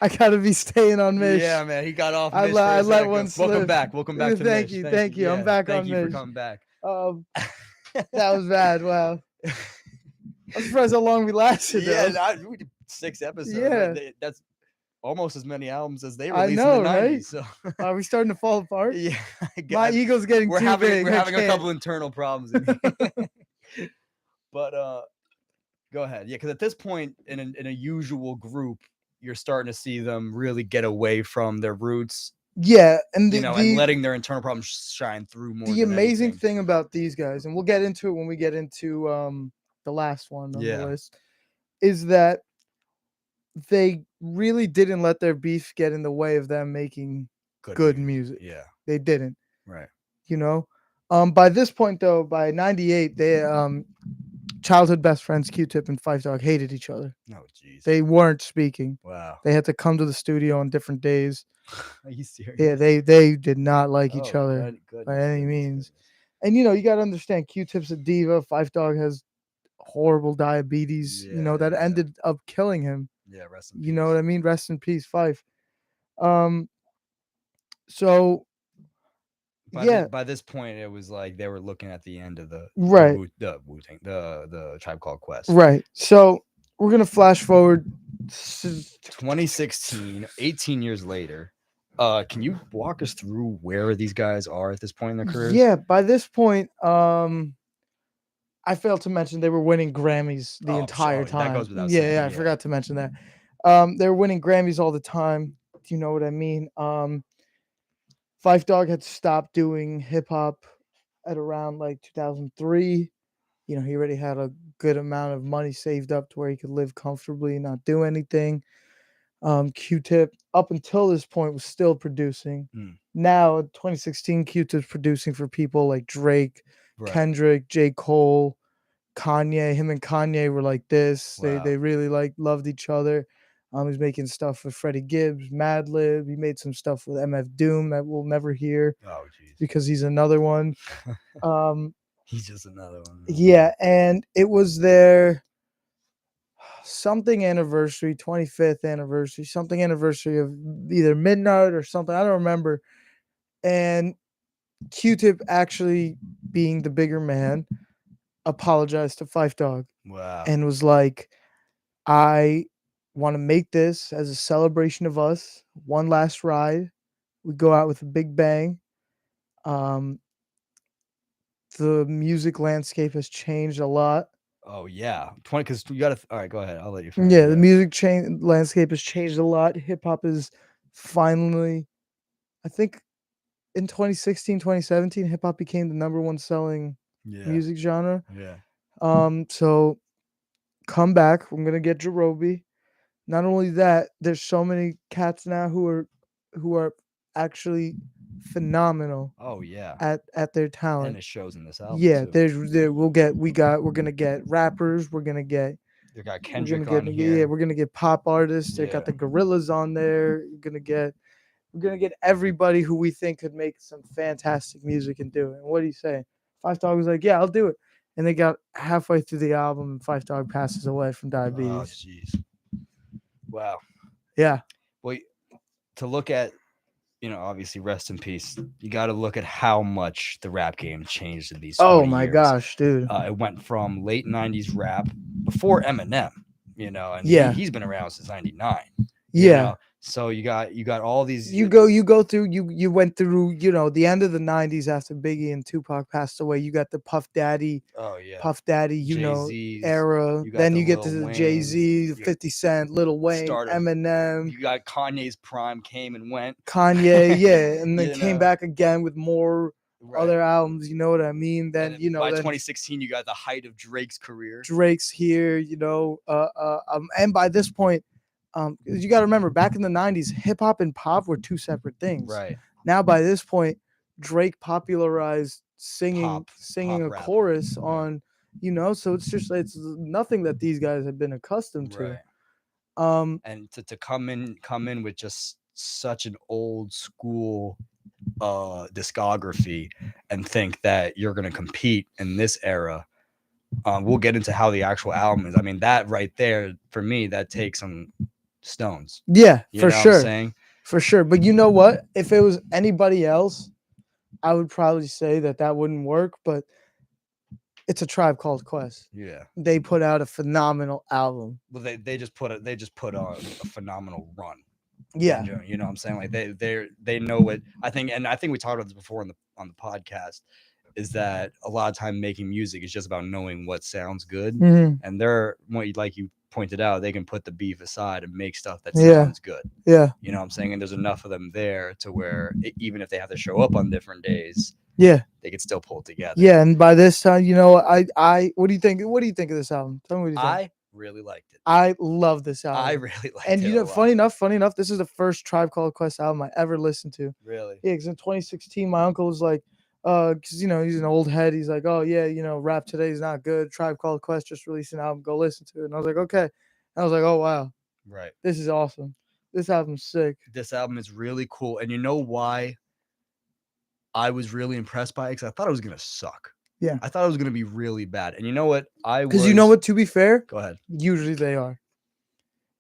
I gotta be staying on Mish. Yeah, man, he got off I Mish for let a second. one slip. Welcome back. Welcome back to Thank Mish. you, thank you. I'm Yeah, back thank on you for Mish. coming back. That was bad. Wow. I'm surprised how long we lasted. Yeah, Though. we did 6 episodes. Yeah. That's almost as many albums as they I released know, in the 90s. right? So Are we starting to fall apart? yeah, My ego's getting too big. We're having I a couple can't. internal problems. But go ahead. Yeah, because at this point in a usual group, you're starting to see them really get away from their roots, Yeah, and and letting their internal problems shine through more. the than amazing anything. thing about these guys, and we'll get into it when we get into the last one on the list, is that they really didn't let their beef get in the way of them making good music. Yeah, they didn't. right. By this point though, by 98, they childhood best friends Q-Tip and Five Dog hated each other. Oh, jeez. They weren't speaking. Wow. They had to come to the studio on different days. Are you serious? Yeah, they did not like each other by any means. And you got to understand, Q-Tip's a diva. Five Dog has horrible diabetes. That ended up killing him. Yeah, rest in peace. You know what I mean? Rest in peace, Fife. So by this point, it was like they were looking at the end of the Wu-Tang, the Tribe Called Quest. Right. So we're gonna flash forward 2016, 18 years later. Can you walk us through where these guys are at this point in their careers? Yeah, by this point, I failed to mention they were winning Grammys the entire time. That goes without saying. Yeah, I forgot to mention that. They were winning Grammys all the time. Do you know what I mean? Five Dog had stopped doing hip hop at around like 2003. He already had a good amount of money saved up to where he could live comfortably and not do anything. Q-Tip, up until this point, was still producing. Now, 2016, Q-Tip's producing for people like Drake, Kendrick, J. Cole, Kanye. Him and Kanye were like this. Wow. They really loved each other. He's making stuff with Freddie Gibbs, Madlib. He made some stuff with MF Doom that we'll never hear. Oh, jeez. Because he's another one. He's just another one. Yeah, and it was their something anniversary, 25th anniversary, something anniversary of either Midnight or something. I don't remember. And Q-Tip, actually being the bigger man, apologized to Five Dog. Wow. And was like, I want to make this as a celebration of us. One last ride. We go out with a big bang. The music landscape has changed a lot. Oh yeah, 20. Because you got to. All right, go ahead. I'll let you finish. Yeah, the music landscape has changed a lot. Hip hop is finally, I think, in 2016, 2017, hip hop became the number one selling music genre. Yeah. So come back. I'm gonna get Jarobi. Not only that, there's so many cats now who are actually phenomenal. Oh yeah. At their talent. And it shows in this album. Yeah, too. we're gonna get rappers. We're gonna get. They got Kendrick on here. Yeah, we're gonna get pop artists. They got the Gorillas on there. We're gonna get everybody who we think could make some fantastic music and do it. And what do you say? Five Dog was like, yeah, I'll do it. And they got halfway through the album, and Five Dog passes away from diabetes. Oh, jeez. Wow. Yeah. Well, to look at, obviously, rest in peace. You got to look at how much the rap game changed in these 20 Oh my years. Gosh, dude! It went from late '90s rap before Eminem, and he's been around since '99. Yeah. So you got all these. You go through. You went through. The end of the '90s after Biggie and Tupac passed away. You got the Puff Daddy. Oh yeah. Puff Daddy. Jay-Z's, era. Then you get to the Wayne's, Jay-Z, 50 Cent, Lil Wayne, Eminem. You got Kanye's prime came and went. Kanye, yeah, and then came back again with more other albums. You know what I mean? Then by 2016, you got the height of Drake's career. Drake's here. And by this point. You got to remember, back in the 90s, hip hop and pop were two separate things. Right. Now, by this point, Drake popularized singing pop a chorus on So it's nothing that these guys have been accustomed to. Right. Um, And to come in with just such an old school discography and think that you're going to compete in this era. We'll get into how the actual album is. I mean, that right there for me, that takes some stones. yeah, You for know what I'm sure, saying? for sure. But you know what? If it was anybody else, I would probably say that wouldn't work. But it's a Tribe Called Quest. Yeah. They put out a phenomenal album. Well, they just put on a phenomenal run. Yeah. You know what I'm saying? Like they know what I think, and I think we talked about this before on the podcast. Is that a lot of time making music is just about knowing what sounds good, Mhm. and like you pointed out, they can put the beef aside and make stuff that Yeah. sounds good. Yeah. You know what I'm saying? And there's enough of them there to where even if they have to show up on different days, Yeah. they can still pull it together. Yeah. And by this time, what do you think? What do you think of this album? Tell me what you think. I really liked it. I love this album. I really liked And it. you a know, lot. funny enough, this is the first Tribe Called Quest album I ever listened to. Really? Yeah, because in 2016, my uncle was like, because he's an old head. He's like, oh yeah, rap today is not good. Tribe Called Quest just released an album. Go listen to it. And I was like, okay. And I was like, oh wow, Right. this is awesome. This album's sick. This album is really cool, and you know why I was really impressed by it? Because I thought it was gonna suck. Yeah. I thought it was gonna be really bad. And you know what? Because you know what? To be fair, Go ahead. usually they are.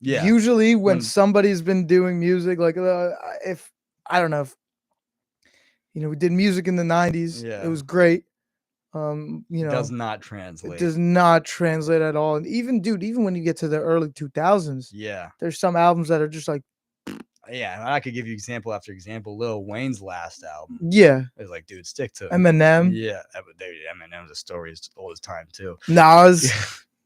Yeah. Usually when When- somebody's been doing music, like if I don't know if we did music in the 90s, Yeah. it was great. It does not It translate. does not translate at all. And even when you get to the early 2000s, Yeah. there's some albums that are just like, Yeah. And I could give you example after example. Lil Wayne's last album. yeah, It was like, dude, stick to it. Eminem, Yeah. Eminem's a story as old as time too. Nas.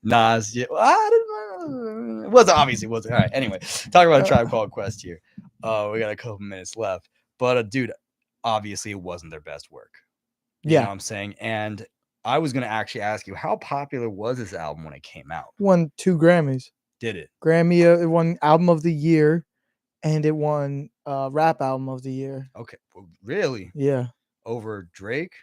Nas. Yeah. Well, it wasn't obviously wasn't. All right. Anyway, talking about a Tribe Called Quest here. We got a couple minutes left, but dude, obviously it wasn't their best work. You know Yeah, what I'm saying? And I was gonna actually ask you, how popular was this album when it came out? won 2 Grammys. Did it? Grammy, it won Album of the Year, and it won Rap Album of the Year. Okay. Well, really? Yeah, Over Drake?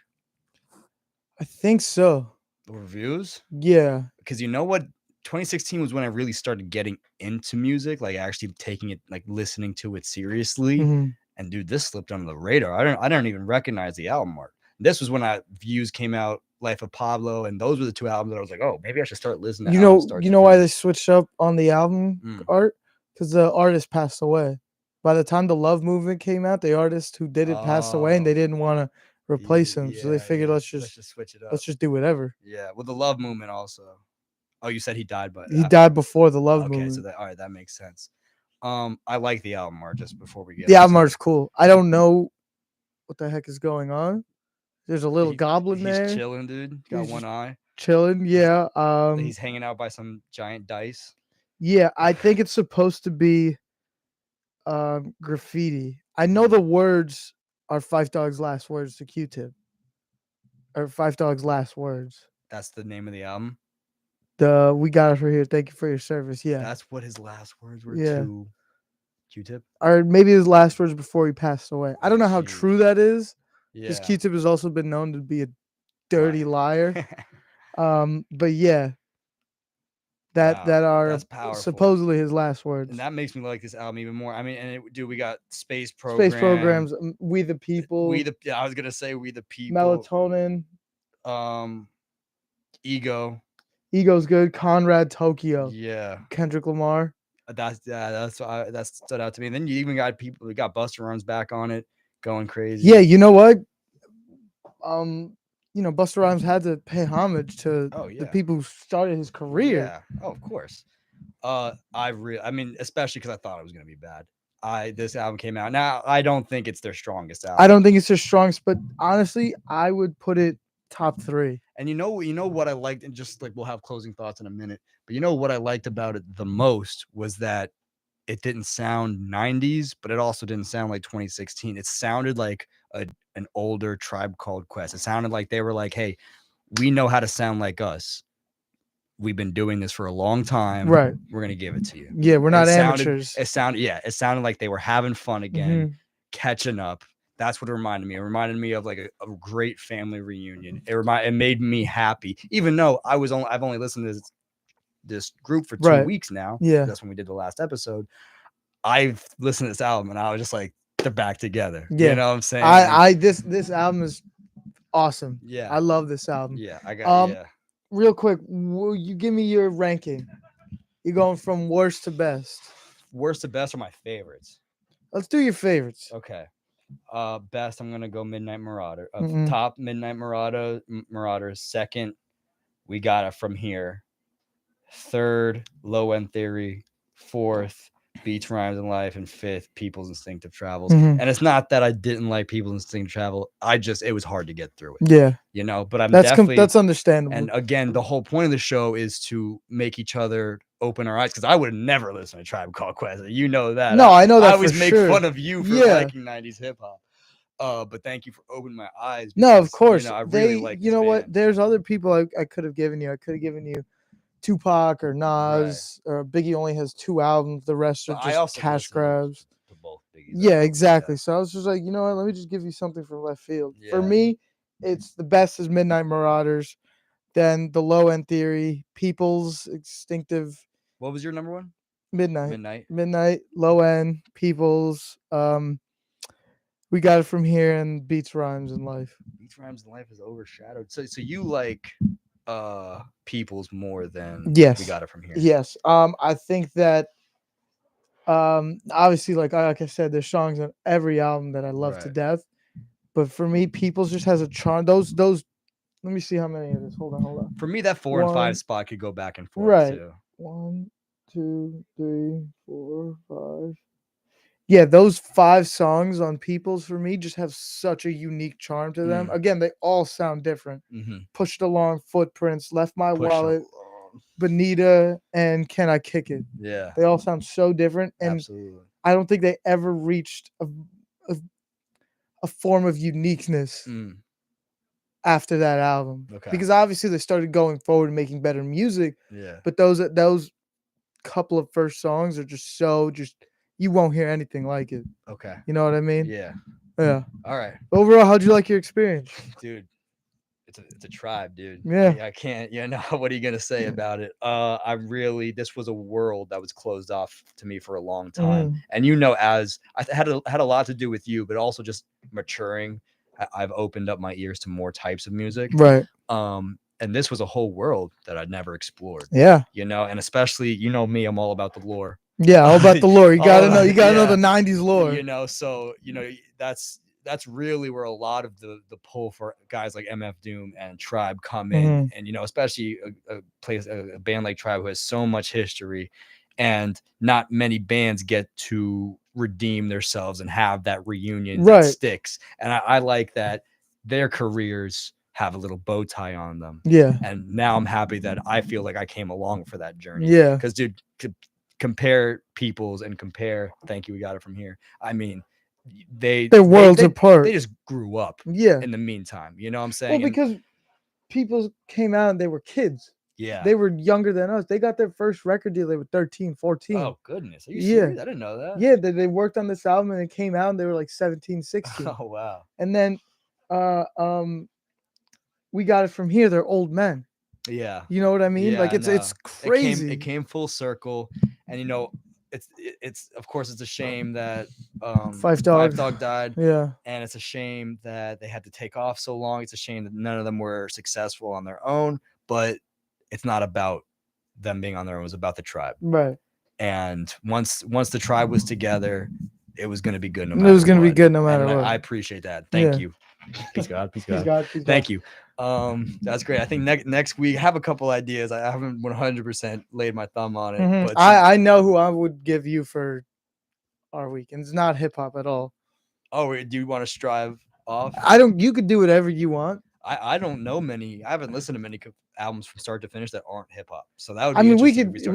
I think so. Over Views? Yeah, Because you know what? 2016 was when I really started getting into music, like actually taking it, like listening to it seriously. mhm. And dude, this slipped under the radar. I don't even recognize the album art. This was when Views came out, Life of Pablo, and those were the 2 albums that I was like, oh, maybe I should start listening to You know, albums start you to know why they finish. switched up on the album Mm. art? Because the artist passed away. By the time the Love Movement came out, the artist who did it passed away, and they didn't want to replace him. So they figured let's just switch it up. do whatever. Yeah, with the Love Movement also. Oh, you said he died, but He died before the Love okay, Movement. so that all right, that makes sense. I like the album art just before we get The album into art's cool. I don't know what the heck is going on. There's a little goblin he's there chilling, dude. Got He's one just- eye. chilling. Yeah. He's hanging out by some giant dice. Yeah, I think it's supposed to be graffiti. I know the words are Five Dog's last words to Q-Tip. Or Five Dog's last words. That's the name of the album. We got it for here. Thank you for your service. Yeah. That's what his last words were Yeah. to Q-Tip. Or maybe his last words before he passed away. I don't know how true Jeez. that is. Yeah. Because Q-Tip has also been known to be a dirty liar. But yeah. That Wow, are that's powerful. supposedly his last words. And that makes me like this album even more. I mean, dude, we got Space Space Programs, We the People, I was gonna say We the People, Melatonin, Ego. Ego's good, Conrad Tokyo, Yeah, Kendrick Lamar. that stood out to me. And then you even got we got Busta Rhymes back on it, going crazy. Yeah, you know what? Busta Rhymes had to pay homage to the people who started his career. Yeah. Oh, of course. I mean, especially because I thought it was gonna be bad. This album came out. Now I don't think it's their strongest album. I don't think it's their strongest, but honestly, I would put it top 3. And you know what I liked, and just like we'll have closing thoughts in a minute. But you know what I liked about it the most was that it didn't sound 90s, but it also didn't sound like 2016. It sounded like an older Tribe Called Quest. It sounded like they were like, hey, we know how to sound like us. We've been doing this for a long time. Right. We're gonna give it to you. Yeah, we're not amateurs. It sounded like they were having fun again, catching up. That's what it reminded me. It reminded me of like a great family reunion. It made me happy, even though I've only listened to this group for 2 weeks now. Yeah. That's when we did the last episode. I've listened to this album and I was just like, they're back together. You Yeah. know what I'm saying? This album is awesome. Yeah. I love this album. Yeah. I got Um, yeah. Real quick, will you give me your ranking? You're going from worst to best. Worst to best are my favorites. Let's do your favorites. Okay. Best, I'm gonna go Midnight Marauder. Mm-mm. Top Midnight Marauders. Second, We Got It From Here. Third, Low End Theory. Fourth, Beats, Rhymes, and Life. And fifth, People's Instinctive Travels. Mhm. And it's not that I didn't like People's Instinctive Travel. It was hard to get through it. Yeah, You know, but I'm that's definitely that's understandable. and again, the whole point of the show is to make each other open our eyes. Because I would never listen to Tribe Called Quest. You know that. No, I know that I always for make sure. fun of you for Yeah. liking 90s hip hop. But thank you for opening my eyes. No, of because, course. You know, I really like you know this what? band. There's other people I could have given you. I could have given you Tupac or Nas or Biggie only has 2 albums. The rest are But I just also cash listened grabs. to both Biggie's Yeah, albums, exactly. So I was just like, you know what? Let me just give you something from left field. For Yeah. me, it's the best is Midnight Marauders, then the Low End Theory, People's Instinctive What was your number one? Midnight, Low End, People's. We Got It From Here, and Beats, Rhymes, and Life. Beats, Rhymes, and Life is overshadowed. So you like People's more than Yes. We Got It From Here. Yes. I think that obviously, like I said, there's songs on every album that I love to Right. death. But for me, People's just has a charm. Those. Let me see how many of this. Hold on. For me, that 4 and 5 One. spot could go back and forth Right. too. 1, 2, 3, 4, 5. Yeah, those 5 songs on People's for me just have such a unique charm to them. Again, they all sound different. Mm-hmm. Pushed Along, Footprints, Left My Wallet, Bonita, and Can I Kick It? Yeah. They all sound so different, and Absolutely. I don't think they ever reached a form of uniqueness after that album. Okay. Because obviously they started going forward and making better music, Yeah. but those couple of first songs are just you won't hear anything like it. Okay. You know what I mean? Yeah. Yeah. All right. Overall, how'd you like your experience? Dude, it's a tribe, dude. Yeah. I can't, what are you gonna say about it? This was a world that was closed off to me for a long time. And as I had a lot to do with you, but also just maturing, I've opened up my ears to more types of music. Right. And this was a whole world that I'd never explored. Yeah. And especially, me, I'm all about the lore. Yeah, all about the lore. You gotta know the 90s lore. So that's really where a lot of the pull for guys like MF Doom and Tribe come in. And especially a band like Tribe who has so much history, and not many bands get to redeem themselves and have that reunion that sticks. And I like that their careers have a little bow tie on them. Yeah. And now I'm happy that I feel like I came along for that journey. Yeah. Because dude, compare People's and compare Thank You, We Got It From Here. I mean, they're worlds apart. They just grew up. Yeah. In the meantime, you know what I'm saying? Well, because people came out and they were kids. Yeah. They were younger than us. They got their first record deal. They were 13, 14. Oh, goodness. Are you serious? I didn't know that. Yeah. They worked on this album and it came out and they were like 17, 16. Oh, wow. And then We Got It From Here. They're old men. Yeah. You know what I mean? Yeah, like it's crazy. It came full circle. And it's of course it's a shame that Five Dog died. Yeah. And it's a shame that they had to take off so long. It's a shame that none of them were successful on their own, but it's not about them being on their own. It was about the tribe. Right. And once the tribe was together, it was going to be good no matter what. It was going to be good no matter what. I appreciate that. Thank you. Peace God. Peace God. Thank you. That's great. I think next week I have a couple ideas. I haven't 100% laid my thumb on it. But I know who I would give you for our week, and it's not hip hop at all. Oh, do you want to strive off? You could do whatever you want. I don't know many. I haven't listened to many albums from start to finish that aren't hip hop. So that would be. I mean, we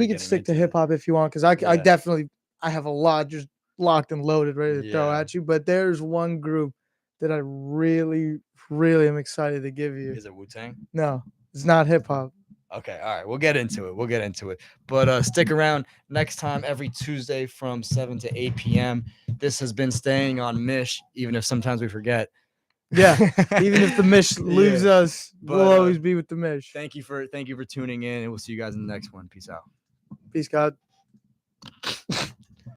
could stick to hip hop if you want, because I definitely have a lot just locked and loaded, ready to throw at you. But there's one group that I really, really am excited to give you. Is it Wu-Tang? No, it's not hip hop. Okay, all right, we'll get into it. But stick around next time every Tuesday from 7 to 8 p.m. This has been Staying on Mish, even if sometimes we forget. Yeah, even if the Mish leaves Yeah. us, But, we'll always be with the Mish. Thank you for tuning in, and we'll see you guys in the next one. Peace out. Peace, God.